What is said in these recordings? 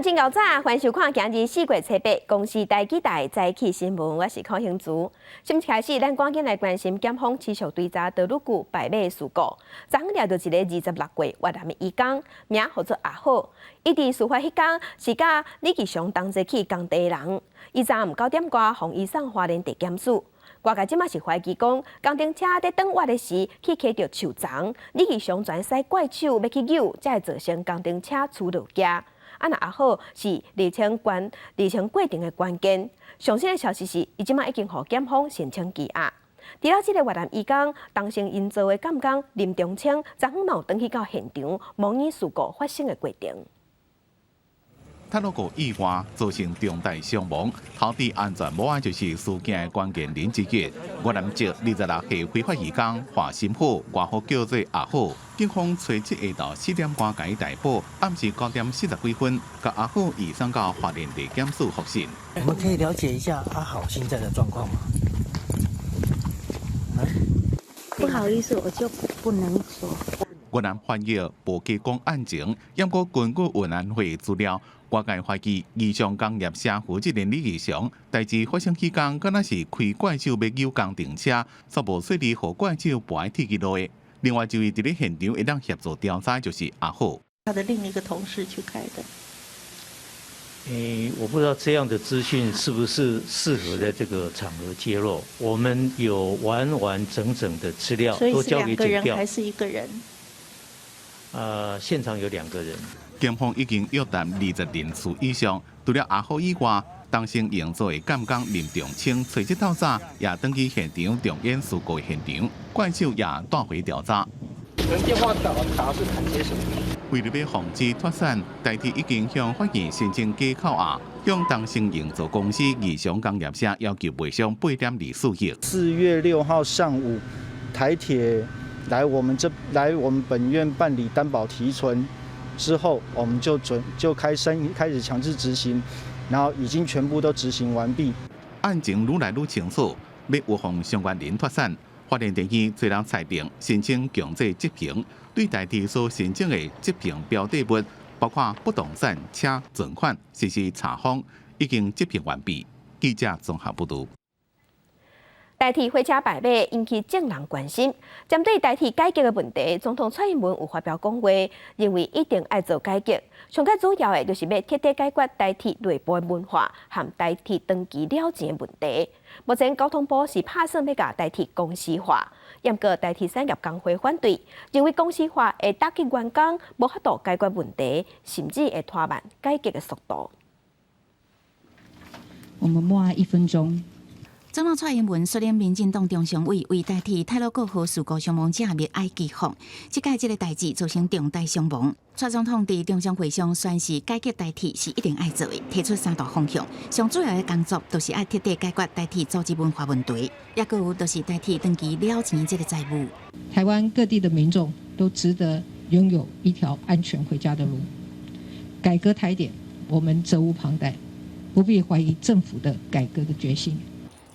真较早，欢迎收看今日4月7日公司台记台早起新闻，我是邝兴竹。新开始，咱赶紧来关心检方持续追查道路股摆卖事故。昨昏抓到一个26岁越南的移工，名号做阿好。伊伫事发迄天是甲李继祥同齐去工地的人。伊昨暗9点多，奉移送花莲地检署。外界即马是怀疑讲，工程车在转弯的时去卡到树丛，李继祥全使怪手要去扭，才会造成工程车出落架。那阿好是厘清过程的关键。上新的消息是，伊即马已经互检方申请羁押。除了这个越南移工，当成因做的监工林中清，昨昏嘛有转去到现场模拟事故发生的过程。泰鲁阁意外造成重大伤亡，土地安全无碍就是事件的关键人之一。越南籍26岁非法移工华新虎，外号叫做阿好。警方初七下昼4点半甲伊逮捕，暗时9点40几分，甲阿好移送到花莲地检署复审。我们可以了解一下阿好现在的状况吗？不好意思，我就不能说。越南翻译无提供案情，不过根据越南会资料，外界怀疑宜祥工业社负责人李义祥，代志发生期间，敢若是开怪手要扭工程车，煞无说你互怪手搬铁去落的。另外一位伫咧现场会当协助调查，就是阿好。他的另一个同事去开的。我不知道这样的资讯是不是适合在这个场合揭露。我们有完完整整的资料，所以是都交给2个人检调。还是1个人？现场有2个人。警方已经约谈20人次以上，除了阿好以外，当成营造的监工林仲清，初一到早也登去现场重演事故的现场，怪手也带回调查。电话打是谈些什么？为了要防止脱产，代替已经向法院申请假扣押，向当成营造公司宜祥工业社要求赔偿8点24亿。4月6号上午，台铁来我们本院办理担保提存之后，我们就开始强制执行，然后已经全部都执行完毕。案情愈来愈清楚，要预防相关人脱产。花莲地区最人裁定申请强制执行，对代替所申请的执行标的物，包括不动产、车、存款，实施查封，已经执行完毕。记者综合报道。台铁火车摆卖引起众人关心。针对台铁改革的问题，总统蔡英文有发表讲话，认为一定要做改革。上较主要的就是要彻底解决台铁内部的文化和台铁登记了钱的问题。目前交通部是打算要把台铁公司化，不过台铁产业工会反对，认为公司化会打击员工，无法度解决问题，甚至会拖慢改革的速度。我们默哀1分钟。总统蔡英文率领民进党中常委为代替泰鲁阁号事故伤亡者默哀祈福。这届这个代志造成重大伤亡，蔡总统伫中常会上宣示，改革台铁是一定要做的，提出3大方向。上主要的工作就是要彻底解决台铁组织文化问题，也还有就是台铁登记了钱这个债务。台湾各地的民众都值得拥有一条安全回家的路。改革台铁，我们责无旁贷，不必怀疑政府的改革的决心。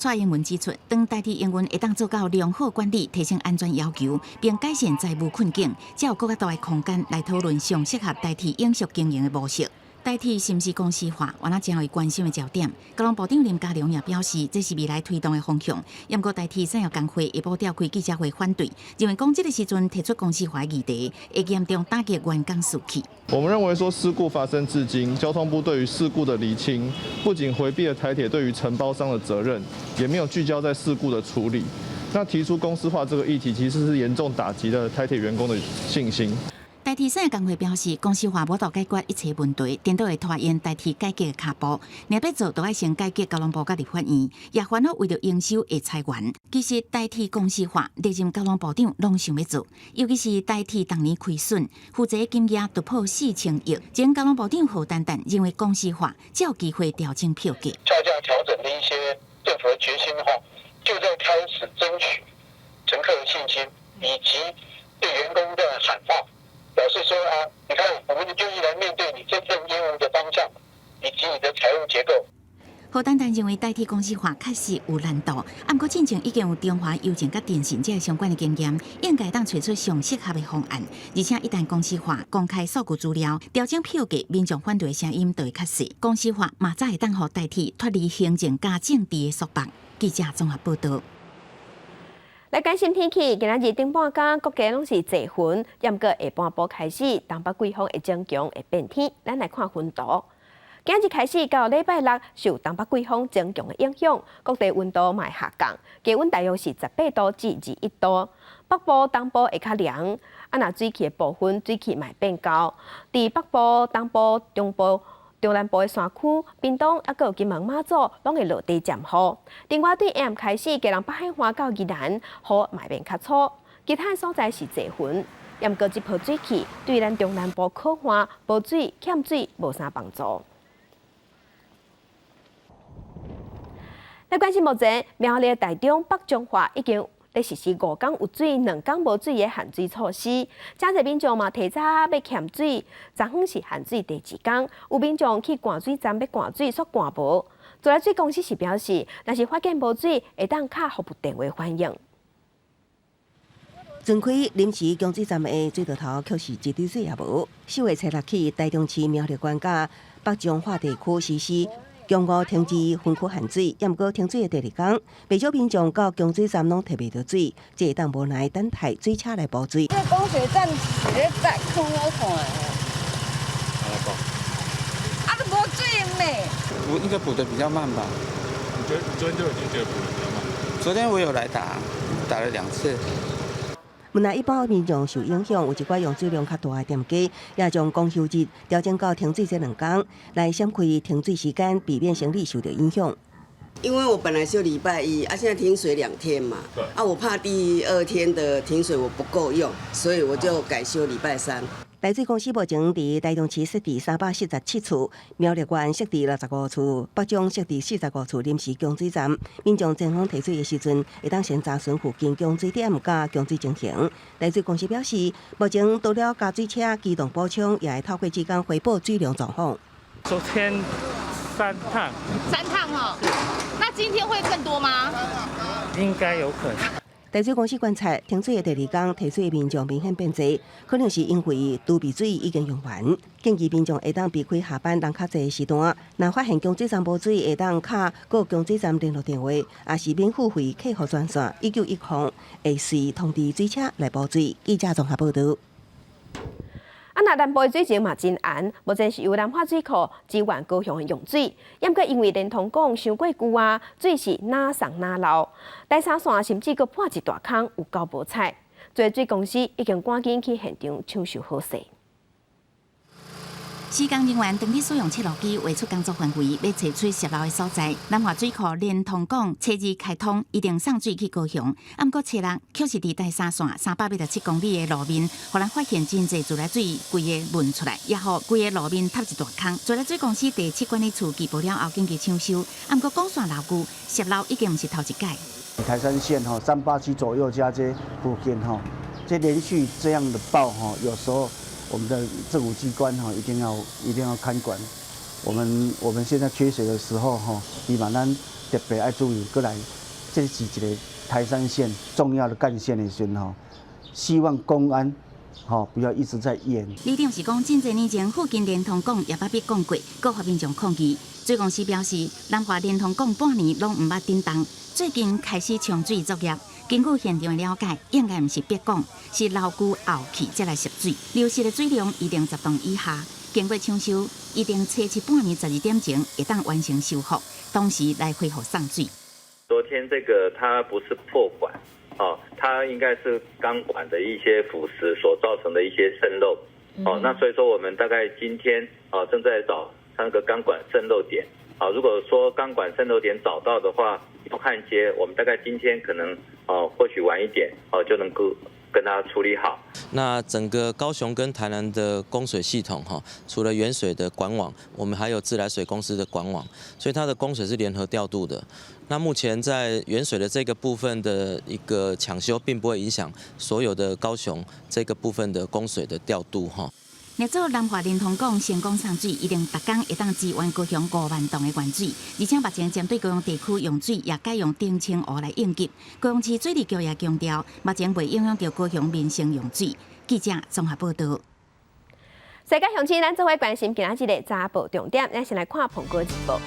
蔡英文指出，当台铁营运会当做到良好管理、提升安全要求，并改善债务困境，才有更加大的空间来讨论上适合台铁永续经营的模式。台铁是毋是公司化，原来真为关心的焦点。交通部长林佳龙也表示，这是未来推动的方向。不过，台铁产业工会下晡召开记者会反对，认为讲这个时阵提出公司化议题，会严重打击员工士气。我们认为说，事故发生至今，交通部对于事故的厘清，不仅回避了台铁对于承包商的责任，也没有聚焦在事故的处理。那提出公司化这个议题，其实是严重打击了台铁员工的信心。台铁产业工会表示，公司化无法解决一切问题，颠倒会拖延台铁改革的脚步。若要做，就要先改革交通部甲立法院，也烦恼为了营收的裁员。其实台铁公司化，历任交通部长拢想要做，尤其是台铁当年亏损，负责金额突破4000亿。前交通部长何丹丹认为，公司化才有机会调整票价。票价调整的一些政府的决心的话，就在开始争取乘客的信心，以及对员工的喊话。表示说你看，我们就愿意来面对你真正业务的方向，以及你的财务结构。何丹丹认为代替公司化确实有难度，不过进前已经有中华邮政甲电信这相关的经验，应该当找出上适合的方案。而且一旦公司化，公开数据资料，调整票价，民众反对的声音就会较细。公司化嘛，早会当互代替脱离行政加政治的束缚。记者综合报道。来关心天气，今仔日顶半天各家拢是侪云，要毋过下半晡开始，东北季风会增强，会变天。咱来看温度。今日开始到礼拜六，受东北季风增强的影响，各地温度嘛会下降，低温大约是18度至21度。北部、东部会较凉，若水汽的部分水汽嘛会变高。伫北部、东部、中部、中南部的山区、屏东还有金门、马祖，拢会落地渐雨。另外，对下暗开始，基隆北海岸到宜兰，雨嘛变较粗。其他所在是侪云，要毋过这波水汽对咱中南部靠岸、无水、欠水无啥帮助。来关心目前苗栗台中北彰化已经在实施5天有水、2天无水的限水措施。真侪民众嘛提早要欠水，昨昏是限水第2天，有民众去灌水站要灌水，却灌无。自来水公司是表示，若是发现无水，会当敲服务电话反映。全开临时供水站的水道头却是一滴水也无。4月7日起，台中市苗栗县甲北彰化地区实施。中午停止分区限水，也毋过停水的第2天，不少民众到供水站拢摕袂到水，这会当无奈等待水车来补水。这供水站直接在看我看的。啊，都无水没？应该补的比较慢吧？昨天就已经觉得补的比较慢。昨天我有来打了2次。无奈一般民众受影响，有一寡用水量较大的店家，也将公休日调整到停水这2天，来闪开停水时间，避免生理受到影响。因为我本来就礼拜1，现在停水2天嘛，我怕第2天的停水我不够用，所以我就改休礼拜3。台水公司目前伫台中市设置347处，苗栗县设置65处，北彰设置45处临时供水站。民众前往提水的时阵，会当先查询附近供水点甲供水情形。台水公司表示，目前除了加水车机动补充，也会透过之间回报水量状况。昨天3趟。3趟哦，那今天会更多吗？应该有可能。台水公司观察，停水的第2天，提水的民众明显变多，可能是因为储备水已经用完。建议民众会当避开下班人较侪的时段，若发现供水站无水，会当敲各供水站联络电话，也是免付费客服专线1910，会随通知水车来补水。记者综合报道。那南部的水情嘛真暗，目前是由南化水库支援高雄的用水，也毋过因为连通管伤过久啊，水是哪送哪漏。第三线甚至阁破一大坑，有够无彩。做水公司已经赶紧去现场抢修好势。施工人员当日使用测录机画出工作范围，要找出泄漏的所在。南华水库连通管初日开通，一定送水去高雄。不过测量却是伫第三线367公里的路面，互人发现真侪自来水规个问出来，也互规个路面塌一大坑。自来水公司第7管理处举报了后，紧急抢修。不过广线老旧，泄漏已经毋是头一届。台山线387左右加这附近这连续这样的报有时候。我们的政府机关一定要看管。我们现在缺水的时候比马咱特别爱注意过来，这是一个台山线重要的干线的时候希望公安不要一直在演。李长是讲，真侪年前附近连通管也捌被讲过，各发民众抗议。水公司表示，南华连通管半年拢毋捌叮当，最近开始冲水作业。根据现场的了解，应该毋是别讲，是老旧后期才来涉水，流失的水量一定10吨以下。经过抢修，一定初期半年12点前会当完成修复，同时来恢复送水。昨天这个它不是破管，它应该是钢管的一些腐蚀所造成的一些渗漏，那所以说我们大概今天正在找那个钢管渗漏点。如果说钢管渗漏点找到的话，用焊接，我们大概今天可能或许晚一点就能够跟它处理好。那整个高雄跟台南的供水系统除了原水的管网，我们还有自来水公司的管网，所以它的供水是联合调度的。那目前在原水的这个部分的一个抢修，并不会影响所有的高雄这个部分的供水的调度业主南华联通讲，成功送水一定逐工会当支援高雄5万栋的原水，而且目前针对高雄地区用水也改用定清湖来应急。高雄市水利局也强调，目前未影响到高雄民生用水。记者综合报道。世界雄起，咱做伙关心今仔日的早报重点，咱先来看澎湖日报。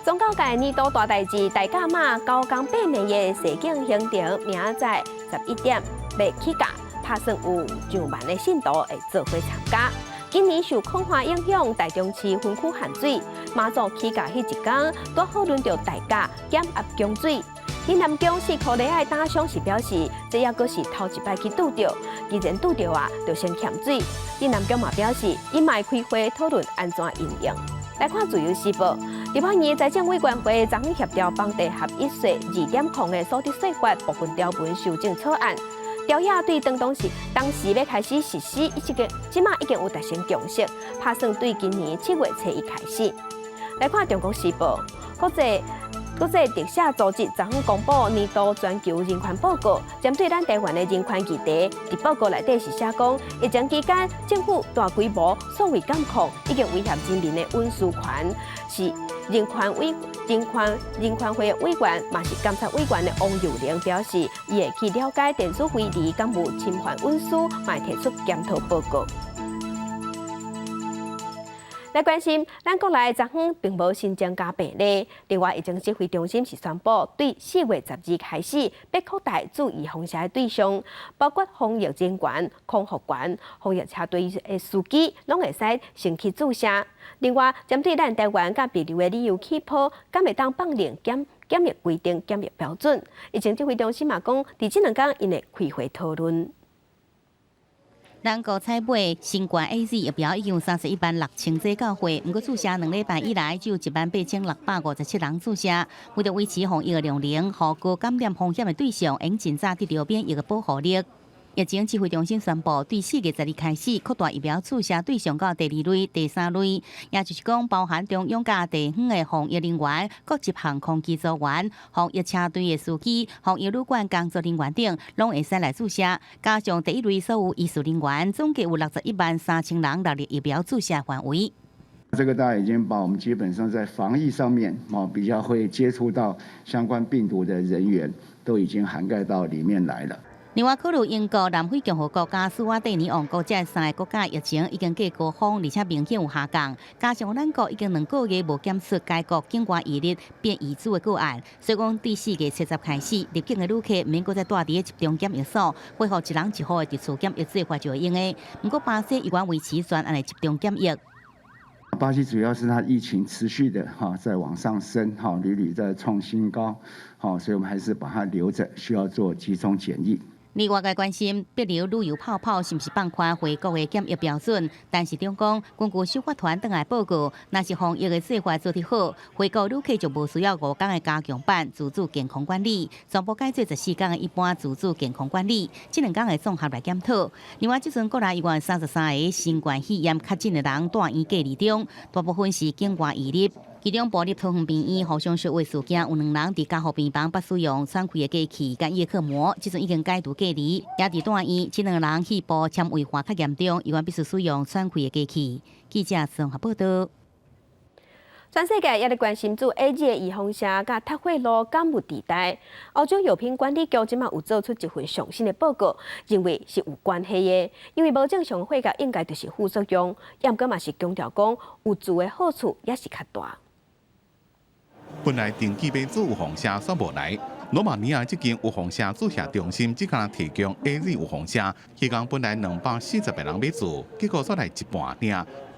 中高界年度大代志，大甲马高岗8年的西景行程，明仔11点要起驾，打算有上万的信徒会做伙参加。今年受空化影响，台中市分区限水，马祖起驾迄一天，拄好轮到大家减压供水。林南宫4颗礼爱打赏时表示，这也阁是头一摆去拄着，既然拄着啊，就先欠水。林南宫嘛表示，伊卖开会讨论安怎应用。来看自由时报，立法院财政委员会昨日协调房地合一税2.0的所得税法部分条文修正草案。调野对当时要开始实施，即马已经有达成共识，打算对今年7月初1开始。来看中国时报，国际特赦组织昨天公布年度全球人权报告，针对咱台湾的人权议题，伫报告内底是写讲，疫情期间政府大规模所谓监控，已经威胁人民的隐私权，是人权会的委员，嘛是监察委员的王友玲表示，伊会去了解电子会议敢无侵犯隐私，嘛提出检讨报告。来关心，咱国内昨天并无新增加病例。另外，疫情指挥中心是宣布，对4月12日开始，要扩大注意风险的对象，包括防疫人员、空服员、防疫车队的司机，拢会使先去注射。另外，针对咱台湾甲别流的旅游气泡，敢会当放零检疫规定、检疫标准，疫情指挥中心嘛讲，伫这2天因会开会讨论。咱国采买新冠 AZ 疫苗已经有31万6,000剂到货，不过注射2礼拜以来只有18657人注射。为了维持防疫的量能，和高感染风险的对象，应尽早得到免疫的保护力。疫情指挥中心宣布，对4月12日开始扩大疫苗注射对象到第2类、第3类，也就是讲包含中央甲地方的防疫人员、各级航空机组员、防疫车队的司机、防疫旅馆工作人员等，拢会使来注射。加上第1类所有医事人员，总计有61万3,000人落入疫苗注射范围。这个大家已经把我们基本上在防疫上面比较会接触到相关病毒的人员，都已经涵盖到里面来了。另外，考虑英国、南非共和国加斯瓦蒂尼昂国这3个国家疫情已经过高峰，而且明显有下降。加上咱国已经2个月无检出该国境外移入变异株的个案，所以讲第4月70开始，入境的旅客免搁再住伫集中检疫所，恢复1人1号的自主检疫做法就会用的。不过，巴西依然维持专案的集中检疫。巴西主要是它疫情持续的在往上升，屡屡在创新高，所以我们还是把它留着，需要做集中检疫。另外，该关心别流旅游泡泡是不是放宽回国的检疫标准？但是中讲，根据修法团登来报告，若是防疫的做法做得好，回国旅客就无需要5天的加强版自主健康管理，全部改做14天的一般自主健康管理，这2天的综合来检讨。另外，即阵国内133个新冠肺炎确诊的人住院隔离中，大部分是境外移入。其中，部立桃园病院互相接违事件有2人伫加护病房不使用喘气的机器甲叶克膜，即阵已经解除隔离，也伫住院，这2人肺部纤维化较严重，依然必须使用喘气的机器。记者综合报道。全世界也在关心AZ的预防车甲拓火路干物地带。欧洲药品管理局即马有做出一份上新的报告，认为是有关系的，因为无正常火甲应该就是副作用，也毋过嘛是强调讲有助的好处也是较大。本来登记买做有防车煞无来，罗马尼亚这间有防车注射中心只敢提供 AZ 有防车，迄天本来240个人买做，结果煞来一半订，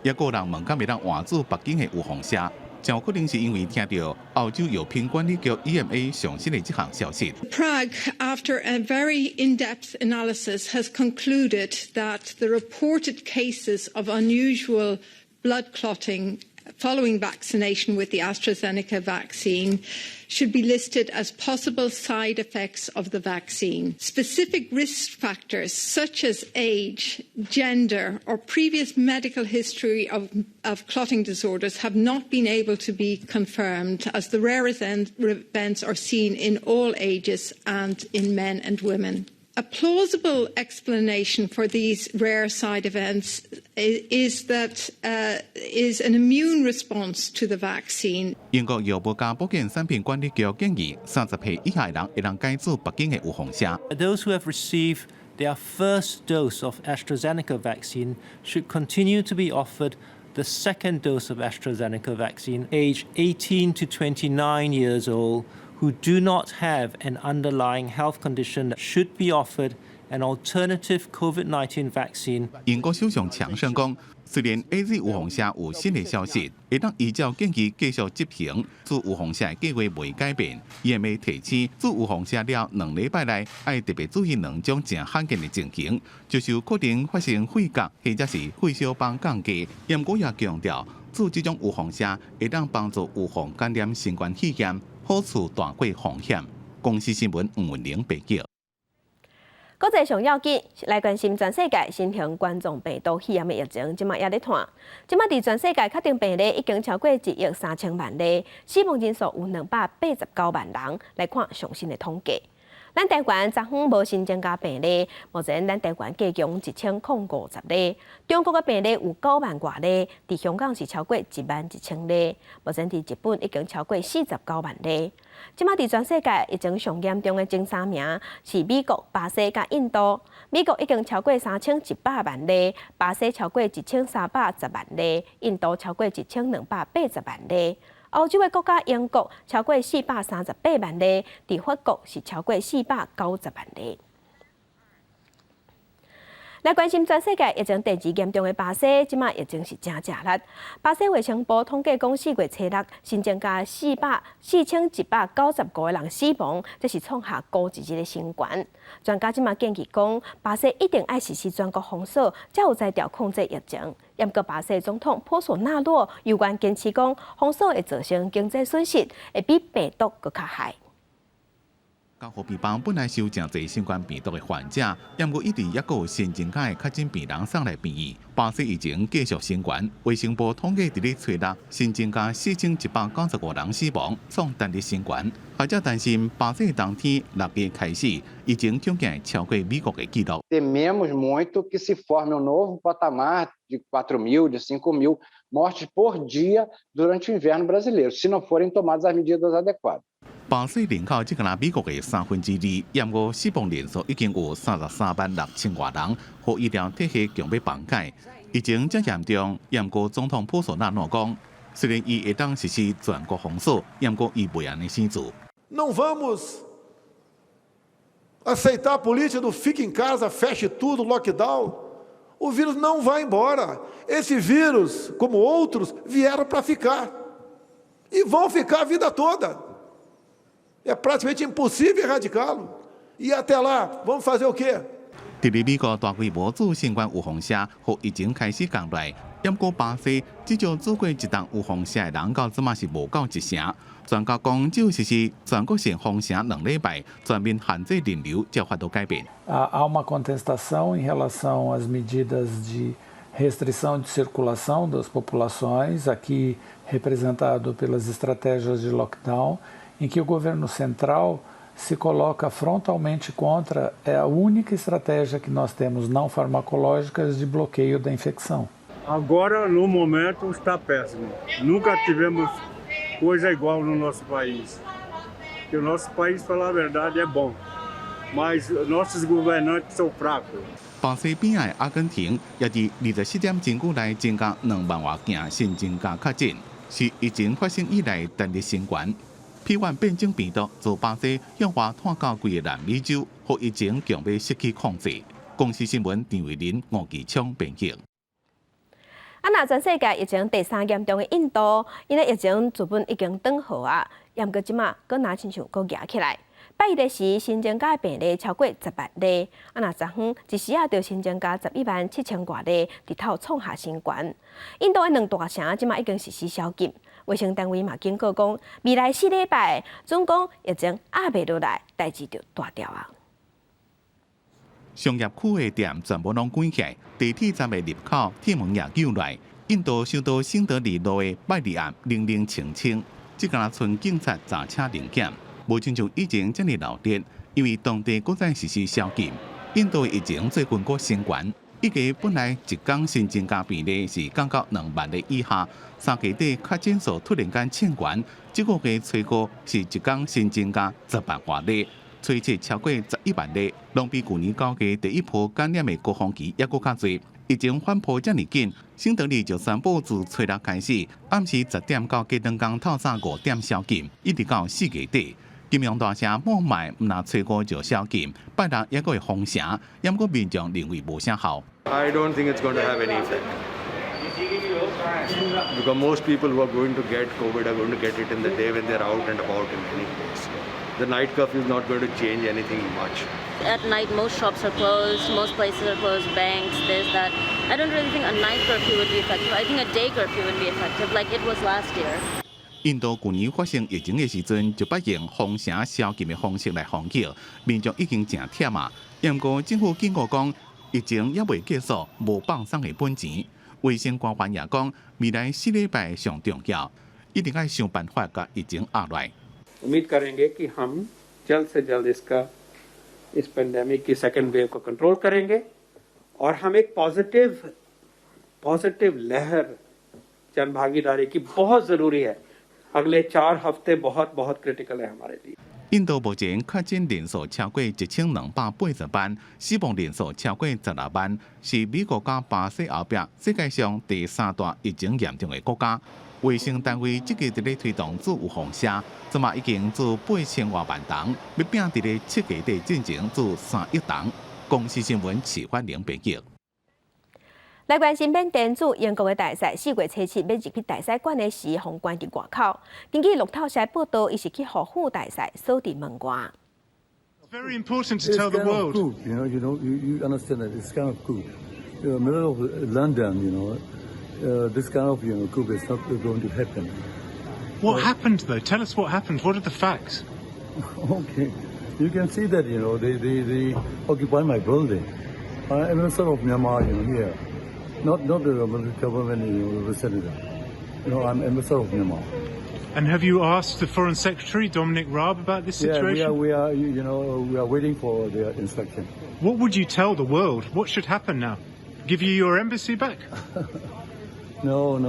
也有人问敢会当换做北京的有防车。真有可能是因为听到澳洲药品管理局 EMA 上新的这项消息。Prague, after a very in-depth analysis, has concluded that the reported cases of unusual blood clotting following vaccination with the AstraZeneca vaccine should be listed as possible side effects of the vaccine. Specific risk factors such as age, gender, or previous medical history of clotting disorders have not been able to be confirmed, as the rare events are seen in all ages and in men and women. A plausible explanation for these rare side events is an immune response to the vaccine. 英國藥物加保健產品管理局建議，30歲以下人會能改做北京嘅有紅車。Those who have received their first dose of AstraZeneca vaccine should continue to be offered the second dose of AstraZeneca vaccine, aged 18 to 29 years old, who do not have an underlying health condition should be offered an alternative COVID-19 vaccine. 英國首相強生講，雖然 AZ 有紅車有新嘅消息，會當依照建議繼續執行，做有紅車嘅計劃未改變，伊會提醒做有紅車了2禮拜內，要特別注意2種正罕見嘅情形，就是有可能發生肺角或者是血小板降低。因過也強調，做這種有紅車會當幫助預防感染新冠肺炎。好處大過風險。公司新聞吳文玲報道。國際上要緊，來關心全世界新型冠狀病毒肺炎的疫情，今麥也咧談。今麥佇全世界確定病例已經超過1.3億例，死亡人數有289萬人。來看最新的統計。咱台灣昨昏無新增加病例，目前咱台灣加強1050例。中國嘅病例有9萬多例，伫香港是超過11000例。目前伫日本已經超過49萬例。即馬伫全世界疫情上嚴重嘅前3名是美國、巴西甲印度。美國已經超過3100萬例，巴西超過1310萬例，印度超過1280萬例。歐洲嘅國家英國超過438萬例，伫法國是超過490萬例。來關心全世界疫情第2嚴重嘅巴西，即馬疫情是真正力。巴西衛生部統計講，4月初6新增加4195個人死亡，這是創下高一日嘅新高。專家即馬建議講，巴西一定要實施全國封鎖，才有才調控制疫情。不過巴西總統波索納羅有關堅持講，封鎖會造成經濟損失，會比病毒更較害。到河北邦本來是有真濟新冠病毒嘅患者，不過一直也有新增加嘅確診病人送來病院。巴西疫情繼續升懸，衛生部統計伫初6新增加4195人死亡，創單日新懸。學者擔心巴西當天6月開始，疫情恐驚超過美國嘅記錄。Tememos muito que se forme novo patamar de 4.000, de 5.000 mortes por dia durante o inverno brasileiro, se não forem tomadas as medidas adequadas. 巴西人口只敢美國嘅2/3，不過死亡人數已經有336000多人，和醫療體系強要崩解。疫情真嚴重，不過總統波索納羅講，雖然伊會當實施全國封鎖，不過伊未安尼生做。Não vamos aceitar a política do fique em casa, feche tudo, lockdown. O vírus não vai embora. Esse vírus, como outros, vieram para ficar. E vão ficar a vida toda. É praticamente impossível erradicá-lo. E até lá, vamos fazer o quê? 伫美國大規模做新冠有風車，和疫情開始降落，不過巴西至少做過一檔有風車嘅人口，怎麼是無夠1成？專家講，只有實施全國性封城2禮拜，全面限制人流，才法度改變。Há uma contestação em relação às medidas de restrição de circulação das populações, aqui representado pelas estratégias de lockdown, em que o governo central se coloca frontalmente contra, é a única estratégia que nós temos não farmacológicas de bloqueio da infecção. Agora, no momento, está péssimo. Nunca tivemos coisa igual no nosso país. Que o nosso país, falar a verdade, é bom, mas nossos governantes são fracos. 巴西邊嘅阿根廷也伫24點鐘久內增加2萬多件新增加確診，是疫情發生以來單日新高。P1 變種病毒自巴西向外傳到規個南美洲，和疫情強要失去控制。公司新聞陳慧琳、吳其昌編輯。那全世界疫情第3嚴重嘅印度，因為疫情原本已經轉好啊，不過即馬佫若親像佫壓起來。拜日時新增加病例超過10萬例，那昨昏一時就新增加117000多例，直頭創下新高。印度嘅2大城即馬已經實施宵禁，衛生單位嘛警告講，未來4禮拜總共疫情壓袂落來，代誌就大條啊。商業區嘅店全部攏關起來，地鐵站嘅入口鐵門也撬來。印度首都新德里路嘅拜利亞零清清，只敢剩警察揸車臨檢。无亲像以前遮尔闹热，因为当地搁在实施宵禁。印度疫情最近搁升悬，一个本来一天新增加比例是降到2万例以下，3月底确诊数突然间窜悬，这个月最高是一天新增加10万多例，推测超过11万例，拢比去年9月第一波感染的高峰期还搁较侪。疫情反扑遮尔紧，新德里就宣布自初六开始，暗时10点到加长港透早5点宵禁，一直到4月底。金融大城雾霾，唔拿吹过就宵禁，拜六也搁会封城，不过民众认为无啥效。I don't think it's going to have any effect. Because most people who are going to get COVID are going to get it in the day when they're out and about in any place. The night curfew is not going to change anything much. At night, most shops are closed, most places are closed, banks, this, that. I don't really think a night curfew would be effective. I think a day curfew would be effective, like it was last year. 印度去年发生疫情的时阵，就不用封城宵禁的方式来防疫，民众已经真忝啊。不过政府警告讲，疫情也未结束，无放松的本钱。卫生官员也讲，未来4礼拜上重要，一定要想办法把疫情压来。उम्मीद करेंगे कि हम जल्द से जल्द इस पेंडेमिक की second wave को कंट्रोल करेंगे और हम एक पॉजिटिव लहर जन भागीदारी की बहुत जरूरी है। अगले 4 हफ्ते बहुत क्रिटिकल है हमारे लिए। 印度目前确诊人数超过1280万，死亡人数超过16万，是美国加巴西后壁世界上第3大疫情严重的国家。卫生单位积极伫咧推动自有放射，即嘛已经自8000多万吨，要拼伫咧7月底进行自3亿吨。公司新闻启发零编辑。来关心缅甸驻英国的大使4月初7要入去大使馆的时，封关伫外口。根据路透社报道，伊是去互副大使锁伫门外。Very important to tell the world. You understand that it's kind of coup. In the middle of London, this kind of coup is not going to happen. What happened though? Tell us what happened. What are the facts? Okay, you can see that they occupy my building. I'm a son of Myanmar, here. Not the government representative. I'm a son of Myanmar. And have you asked the Foreign Secretary Dominic Raab about this situation? Yeah, we are waiting for their instruction. What would you tell the world? What should happen now? Give you your embassy back? No,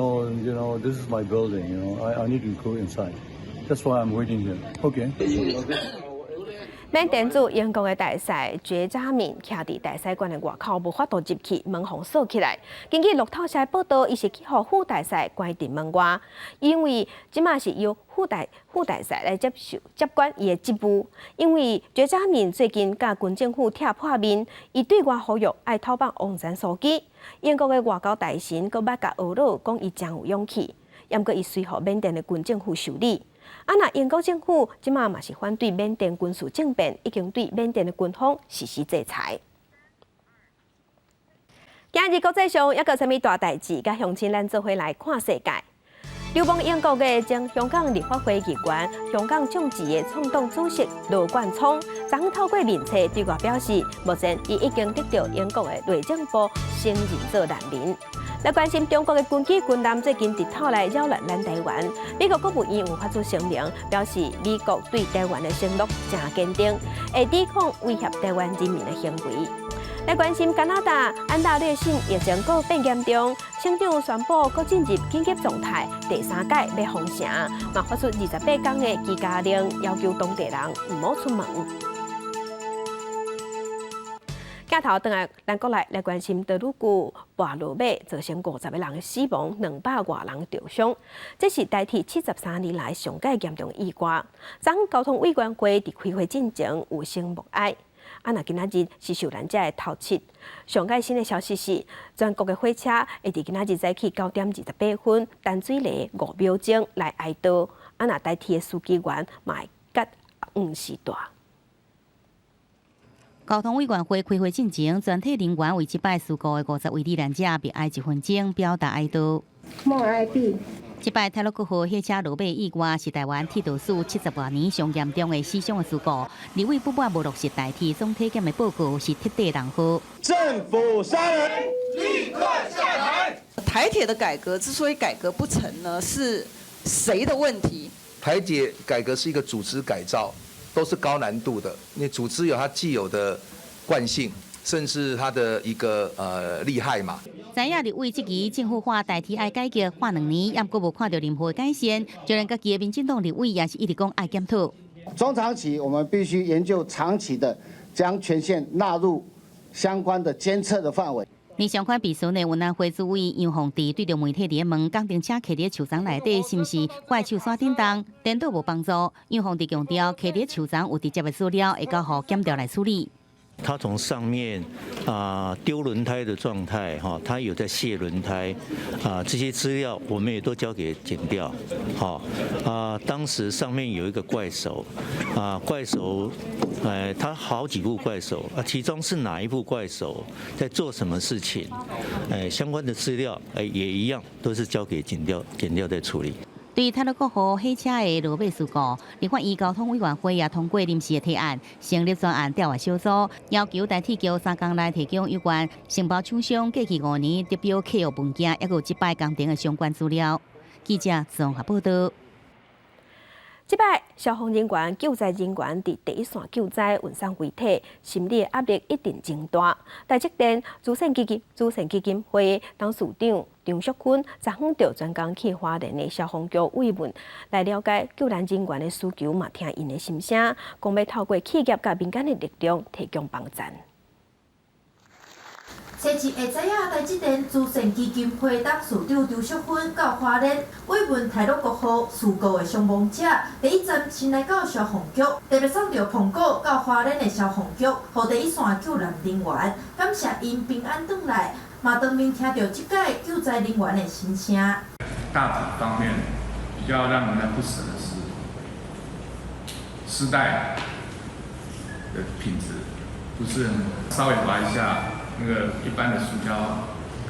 this is my building. I need to go inside. That's why I'm waiting here. Okay. 缅甸驻英国的大使觉扎敏徛伫大使馆的外口，无法度入去，门封锁起来。根据路透社报道，伊是去互副大使关伫门外，因为即马是由副大使来接管伊的职务。因为觉扎敏最近甲军政府拆破面，伊对外呼吁爱讨办王山书记。英国的外交大臣阁捌甲俄罗讲伊真有勇气，不过伊随互缅甸的军政府受理。那英国政府即马嘛是反对缅甸军事政变，已经对缅甸的军方实施制裁。今日国际上还有啥物大代志？甲乡亲咱做伙来看世界。流亡英国的前香港立法会议员、香港众志的创党主席罗冠聪，昨透过面册对外表示，目前伊已经得到英国的内政部承认做难民。来关心中国的军机军舰最近日头来扰乱咱台湾，美国国务院有发出声明，表示美国对台湾的承诺真坚定，会抵抗威胁台湾人民的行为。来关心加拿大安大略省疫情搁变严重，省长宣布搁进入紧急状态，第3届要封城，嘛发出28天的居家令，要求当地人唔好出门。镜头转来，咱国来关心德鲁古大落马造成50个人死亡，200多人受伤，这是代替73年来上界严重意外。昨交通委员会伫开会进前有声默哀。那今仔日是受难者的头七。上界新的消息是，全国的火车会伫今仔日早起9点28分淡水犁5秒钟来哀悼。那代替的司机员嘛会甲黄时大。交通委员会开会进前，全体人员为即摆事故的50位罹难者默哀1分钟，表达哀悼。默哀毕。即摆泰鲁阁号火车落马意外是台湾铁道史70多年上严重的死伤的事故。立委不满无落实代替总体检的报告是铁地人好。政府杀人，立刻下台。台铁的改革之所以改革不成呢，是谁的问题？台铁改革是一个组织改造，都是高难度的，因为组织有它既有的惯性，甚至它的一个厉害嘛。知影立委这期政府化代替爱改革，化2年，也阁无看到任何改善，就连家己的民进党立委也是一直讲爱检讨。中长期，我们必须研究长期的，将权限纳入相关的监测的范围。你相关被诉的云南会主委杨凤棣对着媒体联盟讲，停车徛伫树丛内底，是毋是怪树山顶动，颠倒无帮助。杨凤棣强调，徛伫树丛有直接的资料，会交予检调来处理。他从上面丢轮胎的状态他有在卸轮胎这些资料我们也都交给检调。当时上面有一个怪手怪手他好几部怪手其中是哪一部怪手在做什么事情相关的资料也一样都是交给检调在处理。对泰鲁阁河火车的落尾事故，立法院交通委员会也通过临时的提案，成立专案调查小组，要求代替局3天内提供有关承包厂商过去5年得标客户文件，也有击败工程的相关资料。记者综合报道。这摆消防人员、救灾人员伫第一线救灾，运送遗体，心理压力一定真大。台积电慈善基金会董事长张淑坤昨昏就专工去花莲的消防局慰问，来了解救难人员的需求，嘛听因的心声，讲要透过企业甲民间的力量提供帮助。星期会知影，台积电慈善基金会董事长张淑芬到花莲慰问泰鲁阁河事故的伤亡者，第一站先来到消防局，特别送到澎湖到花莲的消防局，和第一线救难人员，感谢因平安回来，嘛当面听到这届救灾人员的心声。大体方面比较让人家不舍的是丝带的品质不是很稍微滑一下。那个一般的塑胶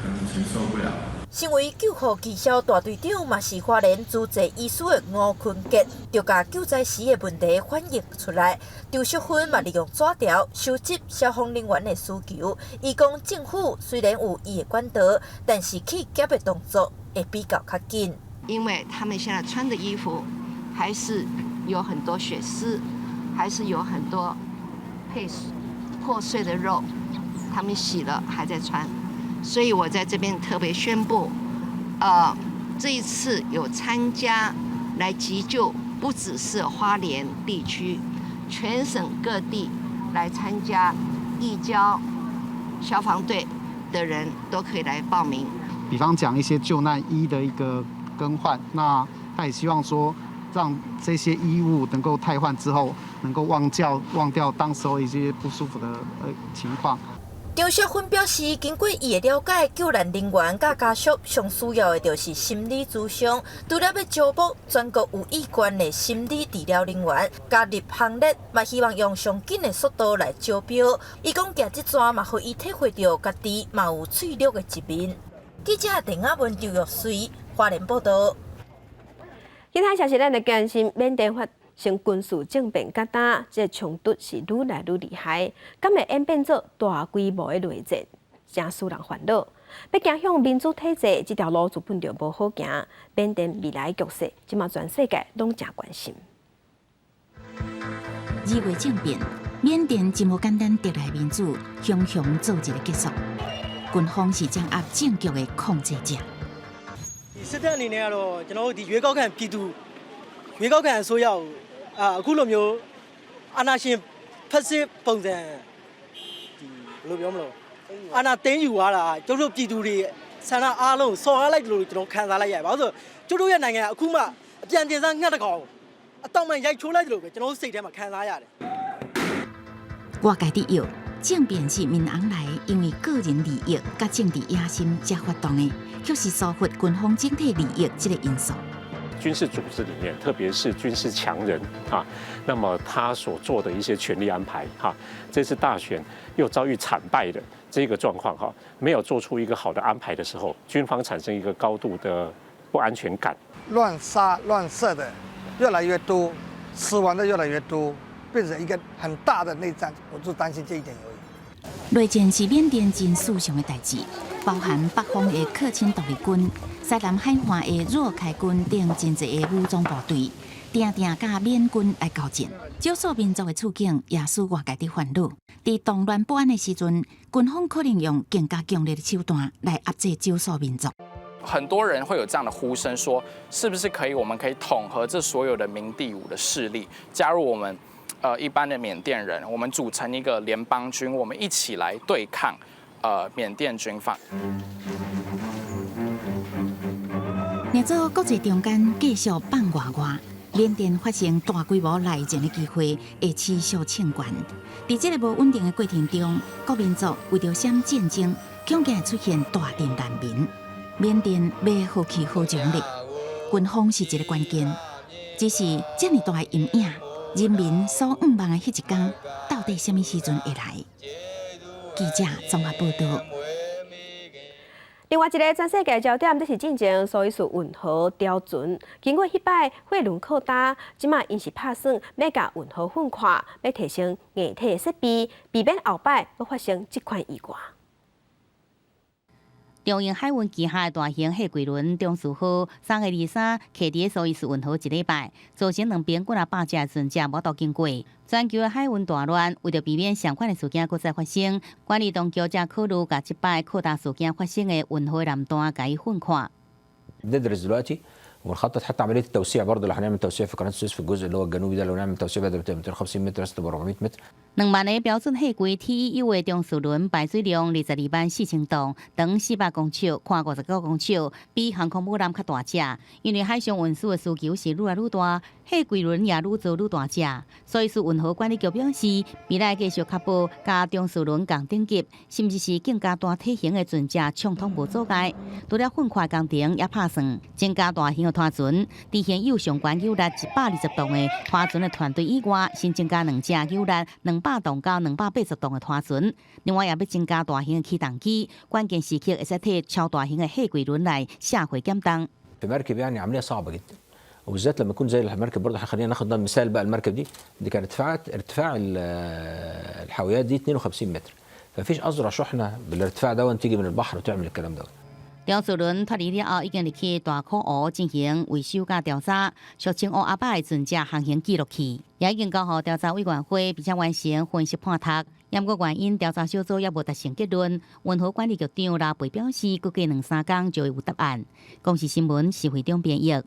可能承受不了。身为救护技校大队长，嘛是花莲主治医师的吴坤杰，就把救灾时的问题反映出来。张淑芬嘛利用纸条收集消防人员的需求。伊讲政府虽然有伊的管道，但是去检的动作会比较较紧。因为他们现在穿的衣服还是有很多血丝，还是有很多破碎的肉。他们洗了还在穿，所以我在这边特别宣布，这一次有参加来急救，不只是花莲地区，全省各地来参加义交消防队的人都可以来报名。比方讲一些救难衣的一个更换，那他也希望说，让这些衣物能够汰换之后，能够忘掉当时候一些不舒服的情况。张淑芬表示，经过伊的了解，救难人员甲家属上需要的就是心理咨询，除了要招募全国有意愿的心理治疗人员加入行列，嘛希望用上紧的速度来招标。伊讲寄这纸嘛，互伊体会到家己嘛有脆弱的一面。记者陈雅文、刘玉水花莲报道。其他消息，咱来关心缅甸发生军事政变疙瘩，这冲突是愈来愈厉害，敢会演变做大规模的内战，真使人烦恼。要走向民主体制，这条路就本就无好行。缅甸未来局势，即马全世界拢真关心。2月政变，缅甸真无简单得来民主，雄雄做一个结束。军方是掌握政局的控制者。这2年咯，然后越高看批度，越高看所有。古老苗，那些拍摄本身，老苗么咯，那等于话啦，就是批度的，像那阿龙上下来路就看下来也，我说就这样那个，苦嘛，边边上看得高，当门一出来就就4天嘛看下呀的。外界的有政变是民昂来，因为个人利益甲政治野心才发动的，却是疏忽军方整体利益这个因素。军事组织里面，特别是军事强人那么他所做的一些权力安排这次大选又遭遇惨败的这个状况没有做出一个好的安排的时候，军方产生一个高度的不安全感，乱杀乱射的越来越多，死亡的越来越多，变成一个很大的内战，我就担心这一点而已。内战是缅甸真事上的代志，包含北方的克钦独立军、西南海岸的若开军等真济的武装部队，定定甲缅军来交战。少数民族的处境也使外界的烦恼。在动乱不安的时阵，军方可能用更加强烈的手段来压制少数民族。很多人会有这样的呼声说，是不是我们可以统合这所有的明第五的势力，加入我们一般的缅甸人，我们组成一个联邦军，我们一起来对抗缅甸军阀。两组国际中间继续放外外，缅甸发生大规模内战的机会会持续清悬。在这个无稳定的过程中，各民族为着闪战争，恐惊会出现大量难民。缅甸要何去何从呢？军方是一个关键，只是这么大的阴影，人民所盼望的迄一天，到底什么时阵会来？记者综合报道。另外一个全世界焦点就是进前苏伊士运河雕船，经过迄摆货轮扩大，即马因是打算要甲运河分块，要提升硬体的设备，避免后摆要发生这款意外。中英海运旗下的大型货柜轮中苏号3月23卡伫苏伊士运河一礼拜，造成两边几啊百只船只无渡经过。全球的海运大乱，为着避免相关的事件再发生，管理当局才考虑甲即摆扩大事件发生的运河南端甲伊分开。بندرس دلوقتي ونخطط حتى عمليه التوسيع برضه اللي هنعمل توسيع في قناه السويس في الجزء اللي هو الجنوبي ده لو نعمل توسيع بدل 250 متر بس تبقى 400 متر。2万个标准货柜 TEU 的中速轮排水量22万4000吨，长400公尺，宽59公尺，比航空母舰较大只。因为海上运输的需求是愈来愈大，货柜轮也愈做愈大只。所以，运河管理局表示，未来继续确保甲中速轮共等级，甚至是更加大体型的船只畅通无阻碍。除了分块工程也拍算增加大型的拖船，伫现有上悬有力120吨的拖船的团队以外，新增加2只有力200吨到280吨的拖船，另外也要增加大型的起重机，关键时刻会使替超大型的货柜轮来下回减重。في مركب يعني عمليه صعبه جدا وبالذات لما يكون زي المركب برضه خلينا ناخد مثال بقى المركب دي كان ارتفاع الحاويات دي 52 متر فمفيش أزرع شحنه بالارتفاع ده تيجي من البحر وتعمل الكلام ده。中速轮脱离了后，已经入去大口湖进行维修甲调查，属青湖阿巴的船只航行记录器，也已经交予调查委员会，并且完成分析判读。不过原因调查小组也无达成结论。运河管理局长拉贝表示，估计2-3天就会有答案。公视新闻是会中编译。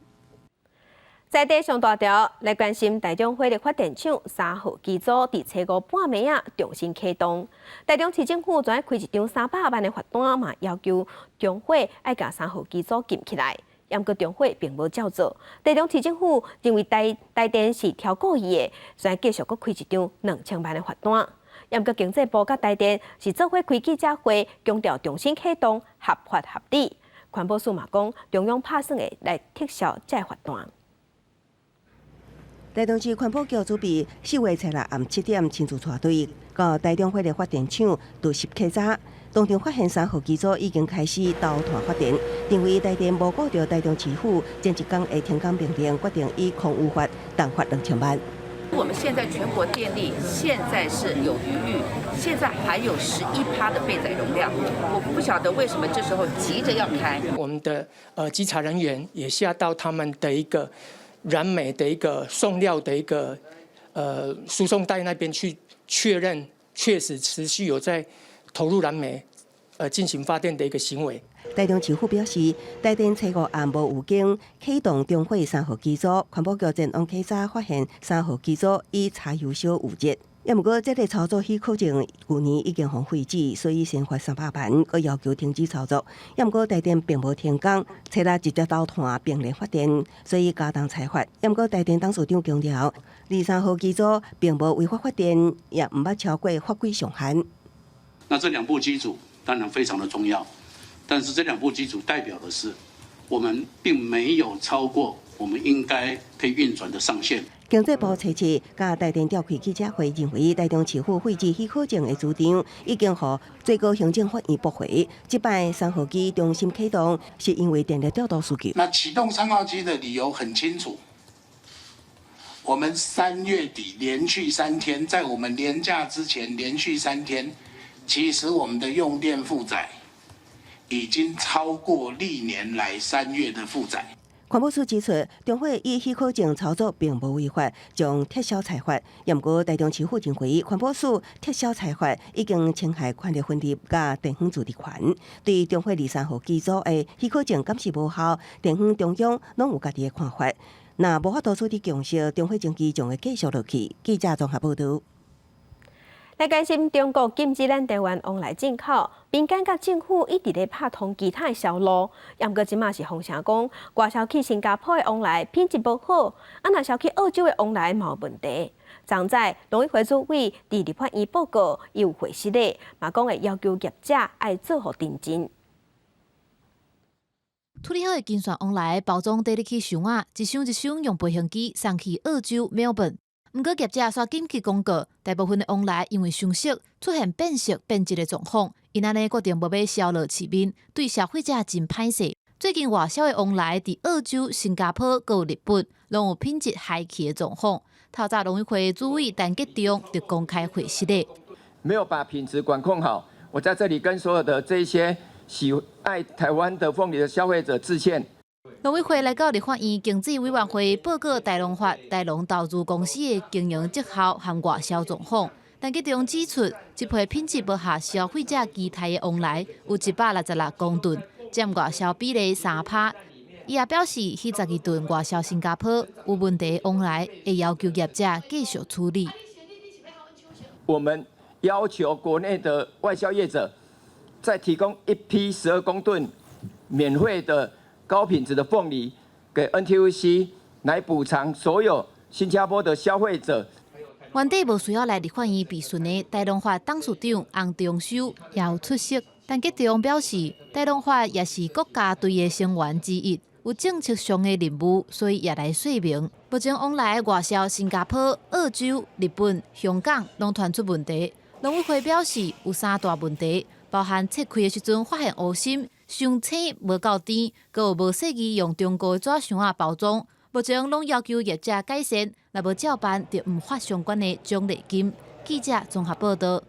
在地上大条来关心台中火力发电厂3号机组伫初5半暝啊重新启动。台中市政府专开一张300万的罚单，嘛要求中火爱甲3号机组禁起来。不过中火并无照做。台中市政府认为台电是挑故意的，所以继续搁开一张2000万的罚单。不过经济部甲台电是做伙开记者会，强调重新启动合法合理。环保署嘛讲，中央打算会来撤销这罚单。台中市环保局准备4月6暗7点亲自带队到台中火力发电厂杜实勘查，当场发现3号机组已经开始倒团发电，认为台电无顾到台中市府前一天会停工命令，决定以空污法单罚2000万。我们现在全国电力现在是有余裕，现在还有11%的备载容量，我不晓得为什么这时候急着要开。我们的稽查人员也下到他们的一个燃煤的一个送料的一个输送带那边去确认，确实持续有在投入燃煤进行发电的一个行为。台中市府表示，台电初5暗无预警启动中火3号机组，环保局前往勘查发现3号机组已柴油烧污渍。不过，这个操作许可证去年已经被废止，所以先罚300万，佮要求停止操作。不过，台电并无停工，初6直接倒团并联发电，所以加重裁罚。不过，台电董事长强调，3号机组并无违法发电，也唔捌超过法规上限。那这2部机组当然非常的重要，但是这2部机组代表的是，我们并没有超过我们应该可以运转的上限。经济部初7甲台电召开记者会，认为台中市府废止许可证的主张已经予最高行政法院驳回。这摆3号机重新启动，是因为电力调度需求。那启动3号机的理由很清楚，我们3月底连续3天，在我们连假之前连续3天，其实我们的用电负载已经超过历年来3月的负载。环保署指出，中火以许可证操作并无违法，将撤销裁罚。也毋过，台中市妇产会环保署撤销裁罚已经侵害权利分立甲电风自治权。对中火23号机组的许可证敢是无效，电风中央拢有家己的看法。若无法度取得共识，中火证据将会继续落去。记者综合报道。来关心中国禁止咱台湾往来进口，民间甲政府一直咧拍通其他的销路，也毋过即马是风声讲，外销去新加坡的往来品质无好，若销去澳洲的往来嘛有问题。昨在农委会主委伫立法院报告伊有回释咧，嘛讲会要求业者爱做好认真。处理好的金线往来包装带入去箱仔，一箱一箱用飞行机送去澳洲、墨尔本。毋过业者煞紧急公告，大部分的往来因为箱色出现变色变质的状况，因安尼决定无要销落市面，对消费者真歹势。最近外销的往来伫澳洲、新加坡、佮日本，拢有品质下去的状况。透早农委会主委陈吉仲就公开回释咧，没有把品质管控好，我在这里跟所有的这些喜爱台湾的凤梨的消费者致歉。农委会来到立法院经济委员会报告台农发台农投资公司的经营绩效和外销状况。陈吉仲指出，这批品质无合消费者期待的往来有166公吨，占外销比例3%。伊也表示，迄12吨外销新加坡有问题的往来，会要求业者继续处理。我们要求国内的外销业者再提供一批12公吨免费的高品质的凤梨给 NTUC 来补偿所有新加坡的消费者。原底无需要来立法院备询的台农发董事长洪中修也有出席。陈吉仲表示，台农发也是国家队的成员之一，有政策上的任务，所以也来说明。目前往来外销新加坡、澳洲、日本、香港拢传出问题。农委会表示有3大问题，包含切开的时阵发现乌心。箱青无够甜，佮有无适宜用中国的纸箱仔包装，目前拢要求业者改善，若无照办就毋发相关的奖励金。记者综合报道。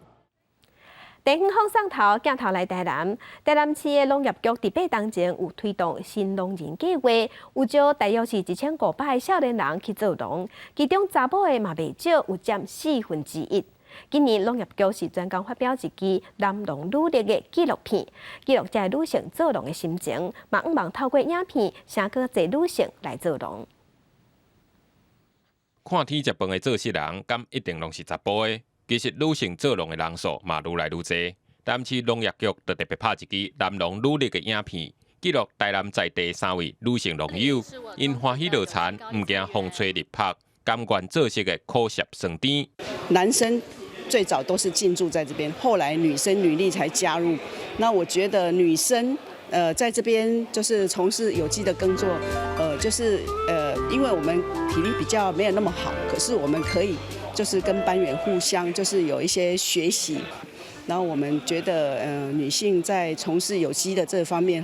地方放送头镜头来台南，台南市的农业局伫8当前有推动新农人计划，有招大约是1500个少年人去做农，其中查某的嘛袂少，有占1/4。今年农业局是专工发表一支男农努力的纪录片，记录这女性做农的心情，嘛希望透过影片，请更侪女性来做农。看天食饭的做事人，敢一定拢是查甫的？其实女性做农的人数嘛愈来愈多。台南市农业局就特别拍一支男农努力的影片，记录台南在地3位女性农友，因欢喜乐产，唔惊风吹日晒，甘愿做事的苦涩酸甜。男生最早都是进驻在这边，后来女生女力才加入。那我觉得女生在这边就是从事有机的耕作，因为我们体力比较没有那么好，可是我们可以就是跟班员互相就是有一些学习。然后我们觉得女性在从事有机的这方面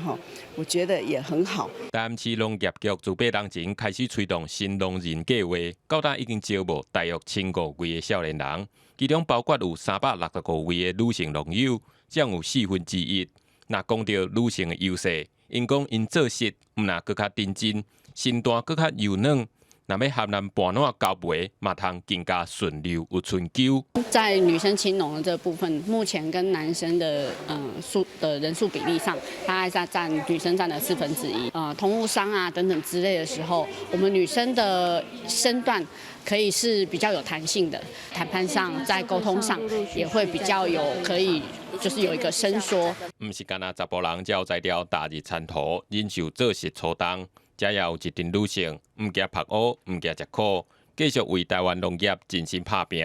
我觉得也很好。台南市农业局自8当前开始推动新农人计划，到达已经招募大约1500位的少年人，其中包括有365位的女性农友，将有1/4。若讲到女性的优势，因讲因做事毋若更较认真，身段更较柔软。若要和咱半烂交陪，嘛通更加顺溜有春秋。在女生青农的这部分，目前跟男生的人数比例上，大概在女生占了1/4。同务商啊等等之类的时候，我们女生的身段可以是比较有弹性的，谈判上在沟通上也会比较可以就是有一个伸缩。唔是干那查甫人才有才调大日参途，忍受做事粗重。才也有一群女性，唔惊晒黑，唔惊吃苦，继续为台湾农业尽心打拼。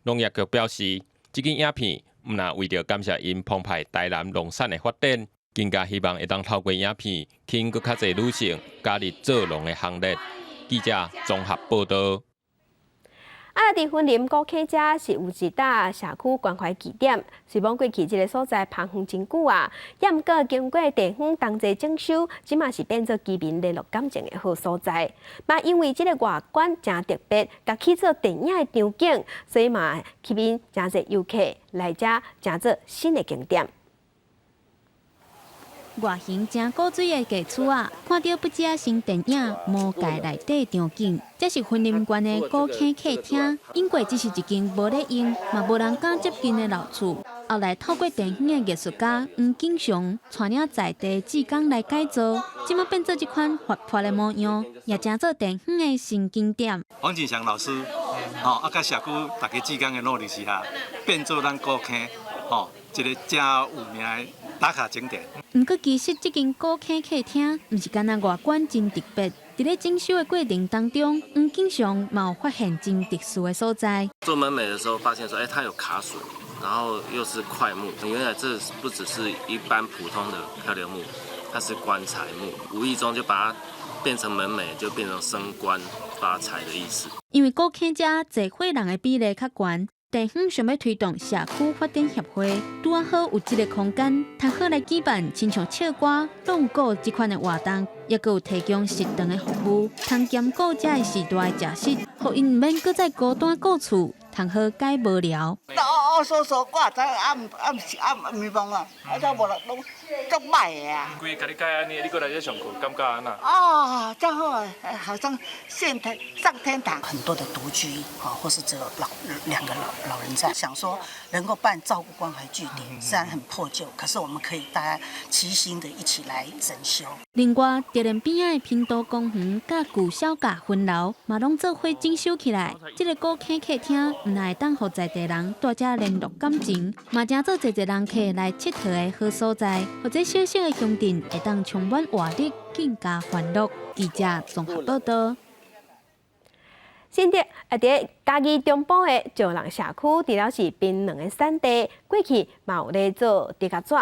农业局表示，这支影片唔但为着感谢因澎湃台南农产的发展，更加希望会当透过影片，吸引更较侪女性加入做农的行列。记者综合报道。伫云林高溪遮是有一搭社区关怀据点，虽讲过去这个所在盘远真久啊，也毋过经过地方同齐整修，即马是变做居民联络感情的好所在。嘛因为这个外观真特别，甲起做电影的场景，所以嘛吸引真侪游客来遮，真做新的景点。外形真古锥的家厝啊，看到不只新电影《魔界》内底场景，这是婚林馆的古坑客厅。因为只是一间无咧用，嘛无人敢接近的老厝。后来透过电影的艺术家黄景祥，带领在地技工来改造，即马变做这款活泼的模样，也成做电影的新景点。黄景祥老师，甲社区大家技工的努力之下，变做咱古坑，一个真有名的打卡景点。不过，其实这间古坑客厅，唔是干那外观真特别，在咧整修的过程当中，黄景祥嘛有发现真特殊的所在。做门楣的时候，发现说，它有卡榫。然后又是块木，原来这不只是一般普通的漂流木，它是棺材木，无意中就把它变成门楣，就变成升官发财的意思。因为古坑遮坐伙人的比例较悬，地方想要推动社区发展协会，拄好有这个空间，通好来举办亲像唱歌、弄鼓这款的活动，也佮有提供食堂的服务，通兼顾遮的时代的食食，互因唔免搁再孤单顾厝。通好解无聊。说，我知暗迷茫啊，这无拢足歹的啊。规家己改安尼，你过来这上课，感觉安那？真好，好像上天堂。很多的独居或是只有两个老人在，想说能够办照顾关怀据点，虽然很破旧，可是我们可以大家齐心的一起来整修。另外，地连边仔的平道公园甲旧小甲分楼，嘛拢做伙整修起来。这个古坑客厅，唔但会当互在地人大家联络感情，嘛正做侪人客来佚佗的好所在。或者小小的乡镇会当充满活力，更加欢乐。记者综合报道。新竹伫嘉义中部的石人社区，除了是槟榔的产地，过去嘛有咧做竹甲纸。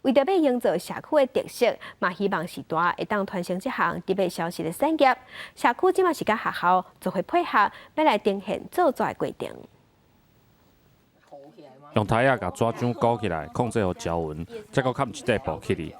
为着要营造社区的特色，嘛希望时代会当传承这项特别消息的产业。社区即马是甲学校做伙配合，要来呈现做纸的过程。用台仔甲纸张勾起来，控制好条纹，再搁砍一块布起哩。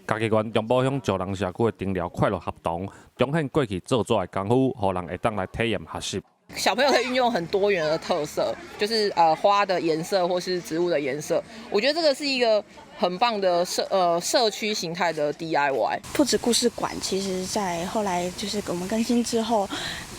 嘉义县中部乡石人社区的灯寮快乐合同，彰显过去做纸的功夫，互人会当来体验学习。小朋友可以运用很多元的特色，就是花的颜色或是植物的颜色。我觉得这个是一个很棒的社区形态的 DIY。不止故事馆，其实在后来就是我们更新之后，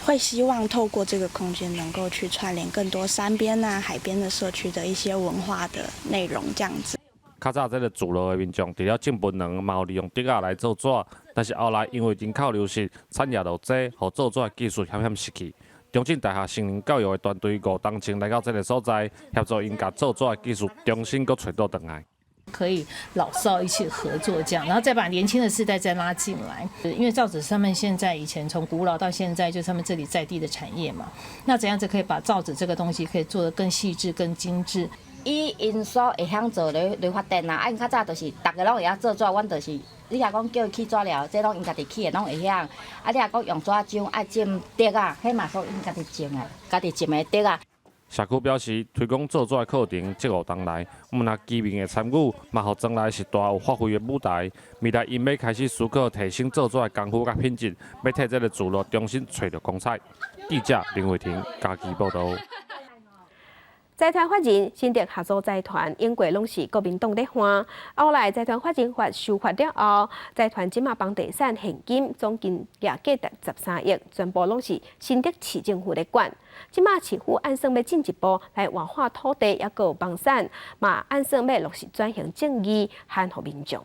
会希望透过这个空间能够去串联更多山边啊、海边的社区的一些文化的内容，这样子。较早这个聚落的民众，除了种槟榔，嘛有利用竹仔来做纸，但是后来因为人口流失，产业落济，互做纸的技术险失去。中正大学森林教育的团队5冬青来到这个所在，协助因甲做纸的技术重新搁找倒转来。可以老少一起合作这样，然后再把年轻的世代再拉进来。因为造纸他们现在以前从古老到现在，就是他们这里在地的产业嘛。那怎样子可以把造纸这个东西可以做得更细致、更精致？因所会晓做咧发电啊，因较早就是大家拢会晓做纸，阮就是你若讲叫伊起纸了，这拢因家己起的，拢会晓。啊，你若讲用纸张爱浸竹啊，迄嘛属因家己浸的，家己浸的竹啊。社区表示，推广做纸的课程即5冬来，我们若居民的参与，嘛互将来时代有发挥的舞台。未来因要开始思考提升做纸的功夫甲品质，要替这个聚落重新找到光彩。记者林慧婷嘉义报道。财团法人新竹合作财团，因过拢是国民党在还。后来财团法人法修法了后，财团即马房地产现金总金额价达13亿，全部拢是新竹市政府在管。即马市府按算要进一步来活化土地，也有房产，嘛按算要落实转型正义，喊互民众。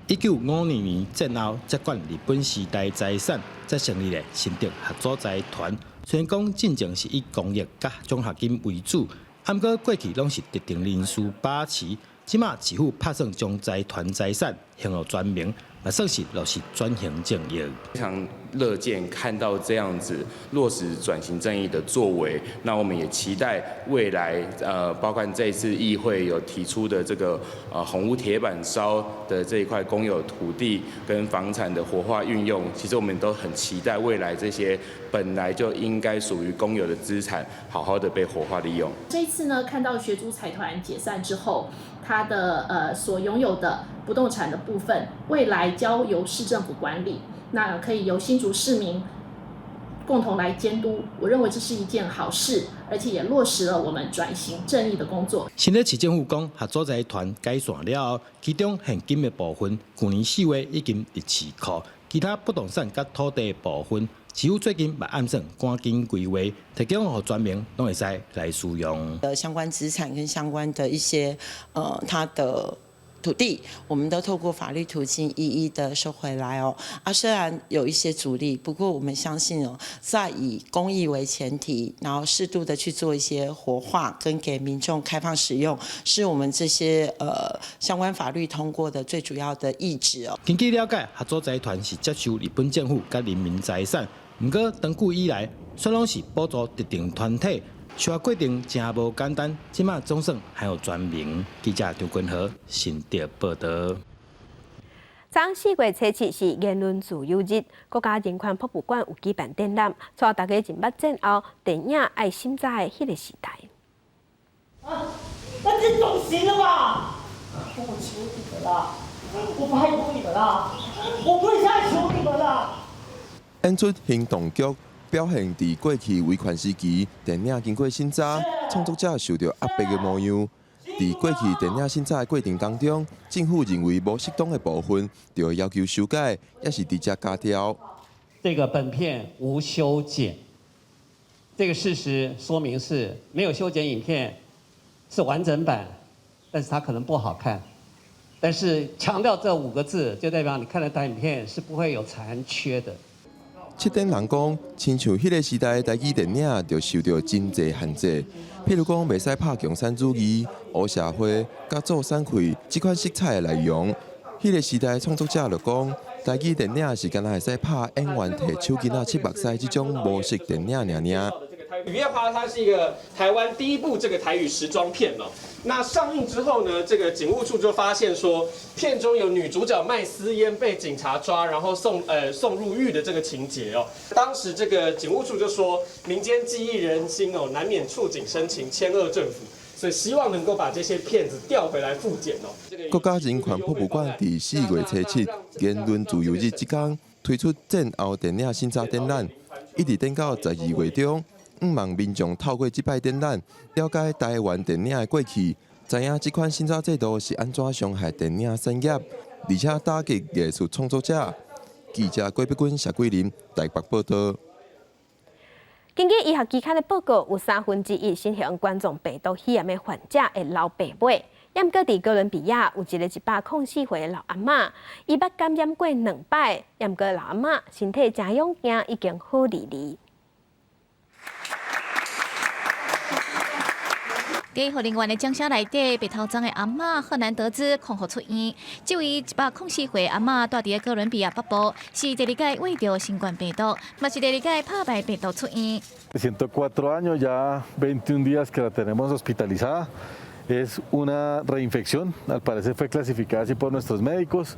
1952年战后，接管日本时代财产，才成立了新竹合作财团。虽然讲进程是以公益甲奖学金为主，不过过去拢是特定人士把持。即马市府拍算将财团财产向后转名，也算是落实转型正义。非常乐见看到这样子落实转型正义的作为，那我们也期待未来包括这一次议会有提出的这个红屋铁板烧的这一块公有土地跟房产的活化运用，其实我们都很期待未来这些本来就应该属于公有的资产，好好的被活化利用。这一次呢，看到学租财团解散之后，它的所拥有的不动产的部分，未来交由市政府管理。那可以由新竹市民共同来监督，我认为这是一件好事，而且也落实了我们转型正义的工作。新的市政府讲，合作财团改选了后，其中现金的部分，去年4月已经入市库，其他不动产甲土地的部分，市府最近也暗算赶紧规划，提供给全民拢会使来使用。相关资产跟相关的一些它的土地，我们都透过法律途径一一的收回来哦。虽然有一些阻力，不过我们相信哦，在以公益为前提，然后适度的去做一些活化，跟给民众开放使用，是我们这些相关法律通过的最主要的意志哦。根据了解，合作财团是接受日本政府甲人民财产，不过长久以来，虽拢是补助特定团体。修过程真无简单，即马总算还有全民。记者张君和新竹报道。4月初7是言论自由日，国家人权博物馆有举办展览，带大家前捌战后电影爱心早的迄个时代。那这总行了吧？我求你们了，我拜托你们了，我跪下求你们了。演出行动剧。表现伫过去威权时期，电影经过审查，创作者受到压迫的模样。伫过去电影审查的过程当中，政府认为无适当的部分，就会要求修改，也是直接加调。这个本片无修剪，这个事实说明是没有修剪影片，是完整版，但是它可能不好看。但是强调这5个字，就代表你看的短影片是不会有残缺的。7点人讲，亲像迄个时代台语电影，就受到真侪限制，譬如讲袂使拍共产主义、黑社会、甲做散开这款色彩的内容。迄个时代创作者就讲，台语电影是敢若会使拍演员摕手巾仔切目屎这种模式电影尔。雨夜花它是一个台湾第一部这个台语时装片哦。那上映之后呢，这个警务处就发现说，片中有女主角卖私烟被警察抓，然后送入狱的这个情节哦。当时这个警务处就说，民间记忆人心哦，难免触景生情，牵恶政府，所以希望能够把这些片子调回来复检哦。国家人权博物馆伫4月初7言论自由日这天推出战后电影审查展览，一直等到12月中。望民众透过这摆展览，了解台湾电影的过去，知影这款审查制度是安怎伤害电影产业，而且打击艺术创作者。记者郭碧君、谢桂林台北报道。根据医学期刊的报告，有1/3新型冠状病毒肺炎的患者会老爸母。也毋过，伫哥伦比亚有一个104岁的老阿嬷，伊捌感染过2摆，也毋过老阿嬷身体真勇健，已经好哩哩。在护林员的奖项内底，白头鬃的阿嬷赫南德兹康复出院。这位104岁阿嬷住伫哥伦比亚北部，是第2届胃着新冠病毒，嘛是第2届拍败病毒出院。104 años, ya 21 días que la tenemos hospitalizada. Es una reinfección, al parecer fue clasificada así por nuestros médicos.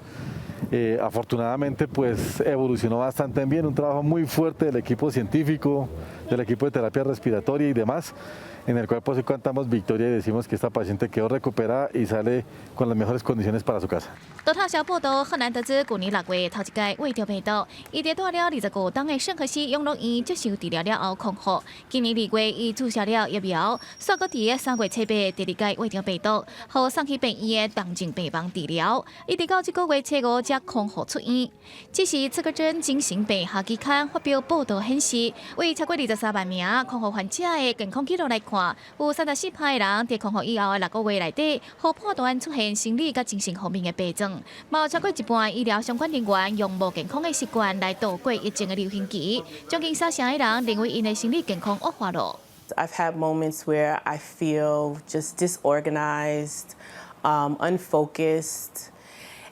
Afortunadamente pues evolucionó bastante bien, un trabajo muy fuerte del equipo científico, del equipo de terapia respiratoria y demás, en el cual pues cantamos victoria y decimos que esta paciente quedó recuperada y sale con las mejores condiciones para su casa. 多塔小报道，赫南德兹去年6月头一届胃着病毒，伊在住了25天的圣荷西养乐院接受治疗了后康复。今年2月，伊注射了疫苗，煞搁伫3月7日第2届胃着病毒，互送去病院的重症病房治疗，一直到这个月初5才康复出院。这是这个针精神病学期刊发表报道显示，为超过23万名康复患者的健康记录来看，有34%的人在康复以后的6个月内底，互判断出现生理甲精神方面的病症。嘛有超过1半医疗相关人员用无健康的习惯来度过疫情的流行期，将近30%的人认为因的心理健康恶化了。I've had moments where I feel just disorganized, unfocused,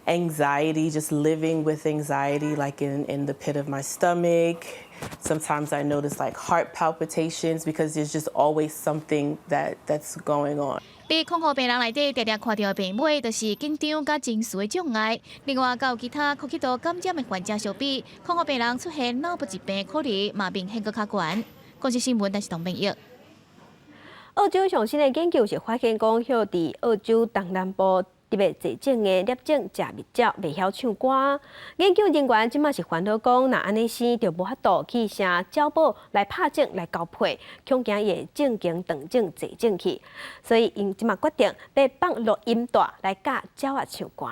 anxiety, just living with anxiety, like in the pit of my stomach. Sometimes I notice like heart palpitations because there's just always something that's going on. 被康复病人内底常常看到的病尾，就是紧张甲情绪的障碍。另外，甲有其他呼吸道感染的患者相比，康复病人出现脑部疾病可能嘛明显搁较悬。国际新闻，但是唐明玉。澳洲上新的研究是发现讲，伫澳洲东南部特别侪种的摄种食蜜鸟袂晓唱歌。研究人员即马是烦恼讲，若安尼生就无法度去请鸟宝来拍种来交配，恐惊伊会正经断种侪种去，所以因即马决定要放录音带来教鸟仔唱歌。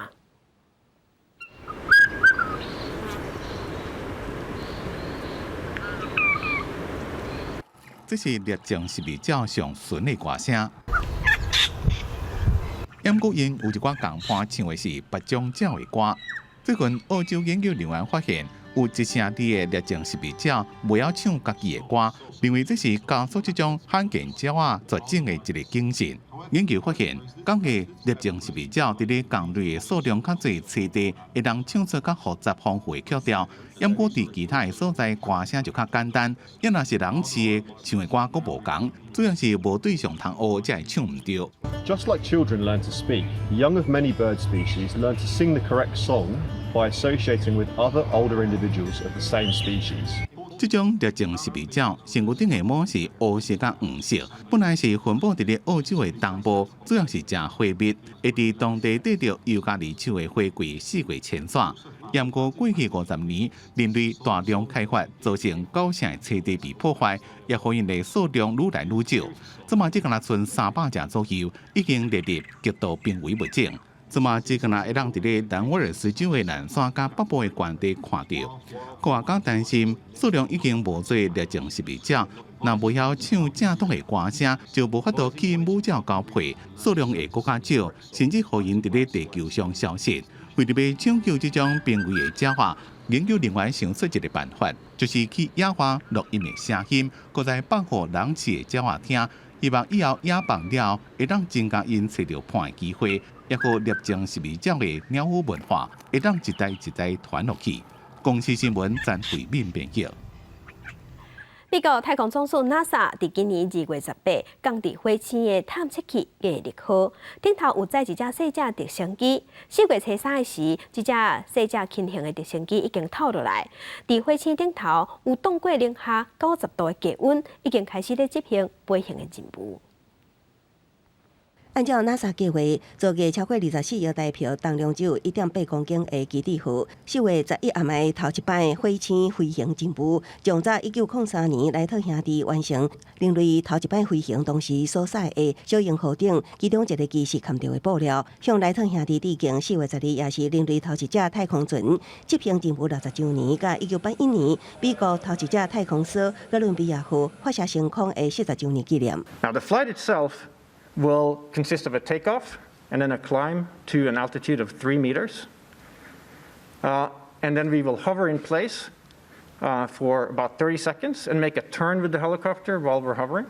这是猎种是蜜鸟上纯的歌声。因过因有一寡共伴唱的是别种鸟的歌。最近澳洲研究人员发现，有一成地的猎种是蜜鸟袂晓唱家己的歌，认为这是加速这种罕见鸟仔绝种的一个警讯。研究发现，讲个猎种是蜜鸟伫咧同类的数量较侪栖地，会当唱出较复杂丰富的曲调。因过伫其他的所在，歌声就较简单。要若是人饲的，唱的歌佫无共，主要是无对象通学，才会唱唔对。Just like children learn to speak, young of many bird species learn to sing the correct song by associating with other older individuals of the same species. 这种猎种是蜜鸟，身躯顶的毛是黑色甲黄色，本来是分布伫咧澳洲的东部，主要是食花蜜，会伫当地得到尤加利州的花季四季千线。不过过去50年，人类大量开发，造成高城的栖地被破坏，也互因的数量愈来愈少。即马只敢若剩300只左右，已经列入极度濒危物种。即马只敢若会让伫咧南威尔士州的南山甲北部的原地看到。外界担心数量已经无做猎种是蜜鸟，若无晓唱正当的歌声，就无法度去母鸟交配，数量会更加少，甚至互因伫咧地球上消失。为了要抢救这种濒危的鸟仔，研究人员想出一个办法，就是去野外录音的声音，搁再放互人饲的鸟仔听，希望以后野放了会当增加因找到伴的机会，也互猎种是蜜鸟的鸟语文化会当一代一代传落去。公司新闻詹慧敏编辑。美国太空总署 NASA 伫今年2月18降伫火星的探测器月6号，顶头有载一只细只直升机。4月初3时，这只细只轻型的直升机已经透落来，伫火星顶头有冻过零下90度的低温，已经开始咧执行飞行的任务。按照 NASA 计划，坐价超过24亿台票、重量只有1.8公斤的基地号，4月11暗暝头一摆火星飞行任务，将在1903年莱特兄弟完成人类头一摆飞行当时所驶的小型号顶，其中一个机是看到的布料，向莱特兄弟致敬。4月12也是人类头一只太空船执行任务60周年，甲1981年美国头一只太空梭哥伦比亚号发射升空的40周年纪念。Now the flight itself will consist of a takeoff and then a climb to an altitude of 3 meters. And then we will hover in place for about 30 seconds and make a turn with the helicopter while we're hovering,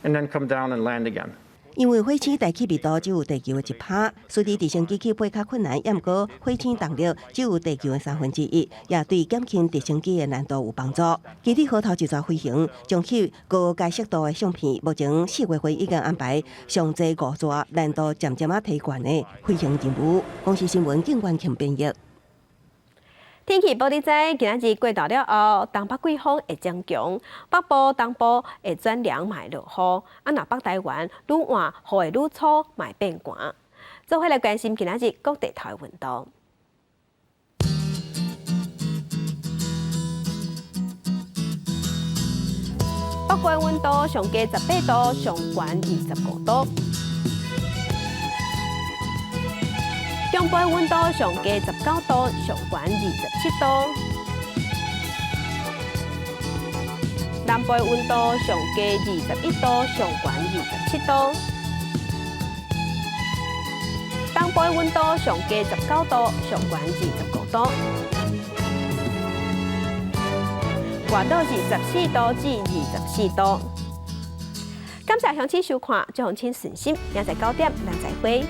and then come down and land again. 因为火星大气密度只有地球的1%，所以直升机起飞较困难。不过火星动力只有地球的1/3，也对减轻直升机的难度有帮助。基地号头一撮飞行，将起高解析度的相片。目前4月份已经安排上济5撮难度渐渐提悬的飞行任务。公司新闻景观庆编译。天气报你知，今仔日过到了后，东北季风会增强，北部、东部会转凉，嘛会落雨。若北台湾愈晚，雨会愈粗，嘛会变寒。做伙来关心今仔日各地头的温度。北部的温度上低18度，上悬25度。中部的温度上低19度，上悬27度；南部的温度上低21度，上悬27度；东部的温度上低19度，上悬25度；外岛24度至24度。感谢乡亲收看，祝乡亲顺心，明仔9点咱再会。